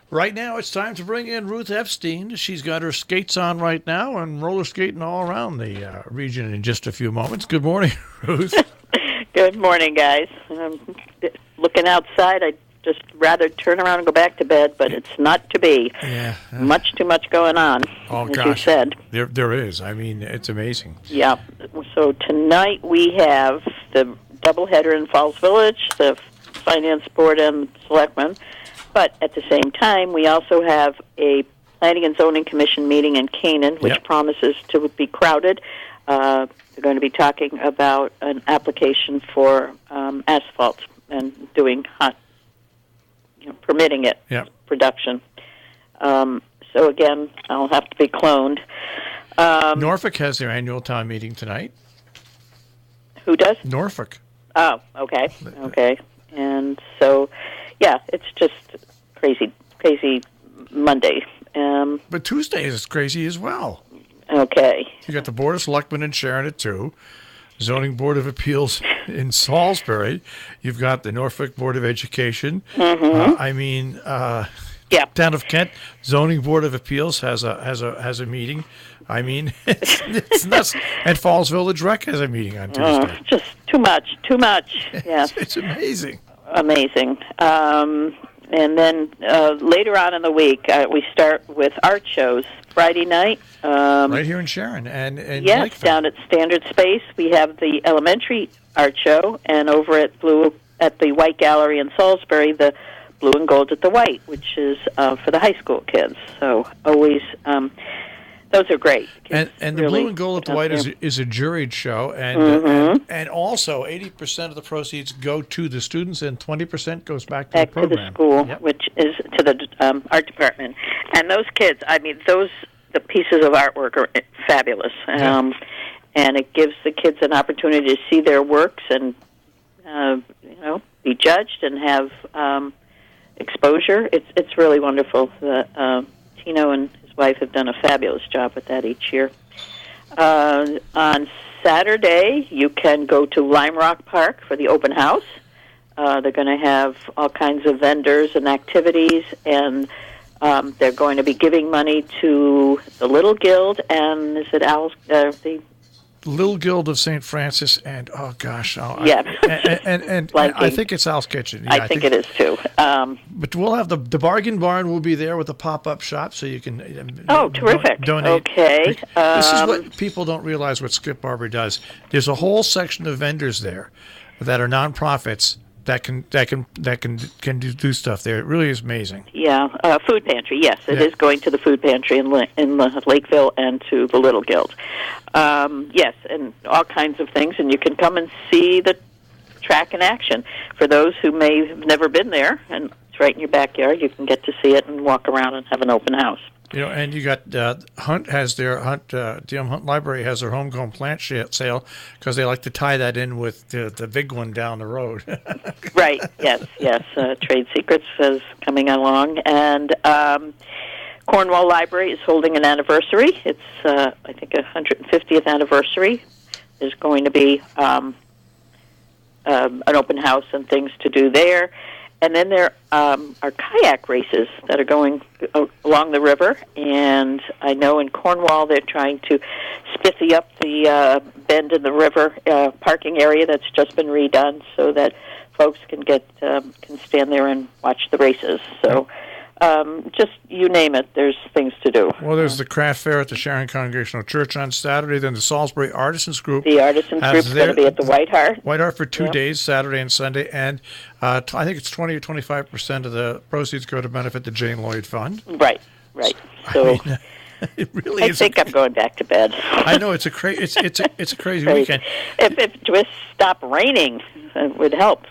Right now, it's time to bring in Ruth Epstein. She's got her skates on right now and roller skating all around the region in just a few moments. Good morning, Ruth. Good morning, guys. Looking outside, I'd just rather turn around and go back to bed, but it's not to be. Yeah. Much too much going on, Oh, as gosh. you said. There is. I mean, it's amazing. Yeah. So tonight we have the doubleheader in Falls Village, the Finance Board and Selectmen. But at the same time, we also have a Planning and Zoning Commission meeting in Canaan, which promises to be crowded. They're going to be talking about an application for asphalt and doing permitting it, production. So again, I'll have to be cloned. Norfolk has their annual town meeting tonight. Who does? Norfolk. Oh, okay. And so, yeah, it's just crazy Monday. But Tuesday is crazy as well. Okay. You got the Board of Selectmen in Sharon at 2, Zoning Board of Appeals in Salisbury. You've got the Norfolk Board of Education. Mm-hmm. Town of Kent Zoning Board of Appeals has a meeting. I mean, it's nuts. And Falls Village Rec has a meeting on Tuesday. Just too much. Yes. It's amazing. Amazing. And then later on in the week, we start with art shows. Friday night. Right here in Sharon. And yes, Lakeville. Down at Standard Space, we have the elementary art show, and over at the White Gallery in Salisbury, the Blue and Gold at the White, which is for the high school kids. So always, those are great. And the really Blue and Gold at the White is a juried show, and also 80% of the proceeds go to the students, and 20% goes back to the program. To the school, which is to the art department. And those kids, the pieces of artwork are fabulous, and it gives the kids an opportunity to see their works and be judged and have exposure. It's really wonderful. Tino and his wife have done a fabulous job with that each year. On Saturday, you can go to Lime Rock Park for the open house. They're going to have all kinds of vendors and activities, and they're going to be giving money to the Little Guild and the Little Guild of St. Francis, and and I think it's Al's Kitchen. Yeah, I think it is too. But we'll have the Bargain Barn will be there with a pop-up shop, so you can terrific. Donate. Okay. This is what people don't realize what Skip Barber does. There's a whole section of vendors there that are nonprofits that can do stuff there. It really is amazing. Yeah, food pantry. Yes, it is going to the food pantry in Lakeville and to the Little Guild. Yes, and all kinds of things, and you can come and see the track in action. For those who may have never been there, and it's right in your backyard, you can get to see it and walk around and have an open house. And you got Hunt has their DM Hunt Library has their homegrown plant sale because they like to tie that in with the big one down the road. Right. Yes. Trade Secrets is coming along, and Cornwall Library is holding an anniversary. It's I think 150th anniversary. There's going to be an open house and things to do there. And then there are kayak races that are going along the river, and I know in Cornwall they're trying to spiffy up the bend in the river parking area that's just been redone so that folks can stand there and watch the races. So just you name it, there's things to do. Well, there's the craft fair at the Sharon Congregational Church on Saturday. Then the Salisbury Artisans Group. The Artisans Group is going to be at the White Hart. White Hart for 2 days, Saturday and Sunday, and I think it's 20 or 25% of the proceeds go to benefit the Jane Lloyd Fund. Right. So it really I think I'm going back to bed. I know it's a crazy weekend. If it just stopped raining, it would help.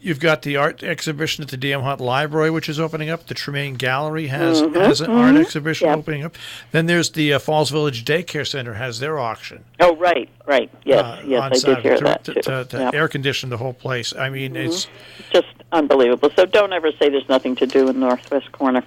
You've got the art exhibition at the DM Hunt Library, which is opening up. The Tremaine Gallery has an art exhibition opening up. Then there's the Falls Village Daycare Center has their auction. Oh, right. Yes, I did hear that, too. To air condition the whole place. I mean, it's just unbelievable. So don't ever say there's nothing to do in Northwest Corner.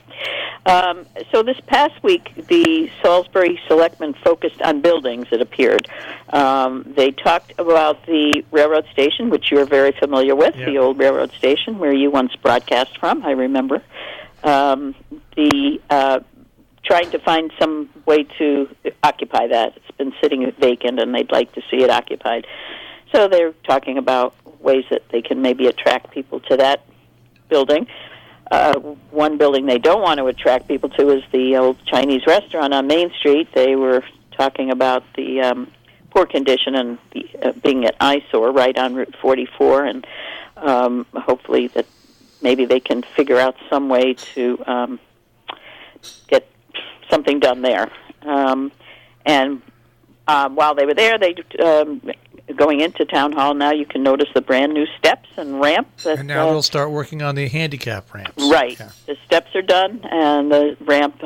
So this past week, the Salisbury Selectmen focused on buildings, it appeared. They talked about the railroad station, which you're very familiar with, the old railroad station where you once broadcast from, I remember. Trying to find some way to occupy that. It's been sitting vacant, and they'd like to see it occupied. So they're talking about ways that they can maybe attract people to that building. One building they don't want to attract people to is the old Chinese restaurant on Main Street. They were talking about the poor condition and being an eyesore right on Route 44, and hopefully that maybe they can figure out some way to get something done there. And while they were there, they going into Town Hall now, you can notice the brand new steps and ramp. And now they'll start working on the handicap ramps. Right. Yeah. The steps are done, and the ramp,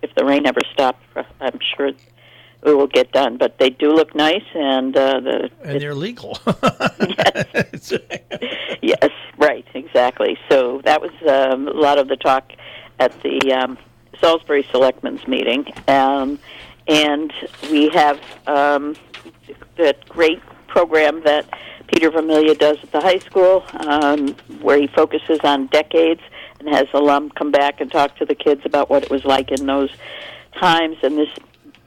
if the rain ever stops, I'm sure it will get done. But they do look nice, and they're legal. Yes. Yes, right, exactly. So that was a lot of the talk at the Salisbury Selectmen's meeting. And we have that great program that Peter Vermillion does at the high school, where he focuses on decades and has alum come back and talk to the kids about what it was like in those times. And this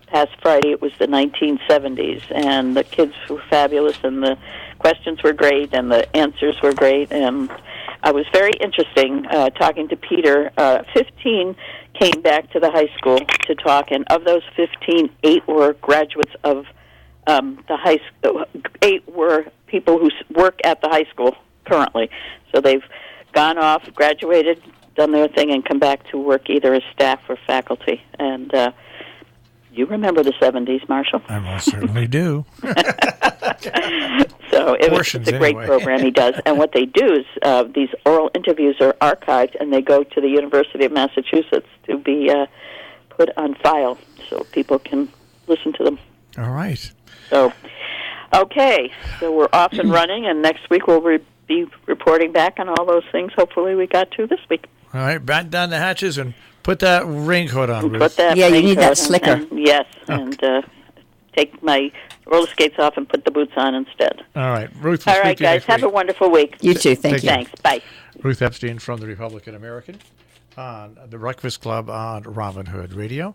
past Friday, it was the 1970s, and the kids were fabulous, and the questions were great, and the answers were great. And it was very interesting talking to Peter. 15 came back to the high school to talk, and of those 15, 8 were graduates of the high school. 8 were people who work at the high school currently. So they've gone off, graduated, done their thing, and come back to work either as staff or faculty. And you remember the 70s, Marshall? I most certainly do. So it's a great program he does. And what they do is these oral interviews are archived, and they go to the University of Massachusetts to be put on file so people can listen to them. All right. So, okay. So we're off and running, and next week we'll be reporting back on all those things hopefully we got to this week. All right. Batten down the hatches and put that raincoat on, Ruth. Put that you need that slicker. Yes, and take my roller skates off and put the boots on instead. All right. Ruth, all right, guys. Have a wonderful week. You too. Thank you. Thanks. Bye. Ruth Epstein from the Republican-American on the Breakfast Club on Robin Hood Radio.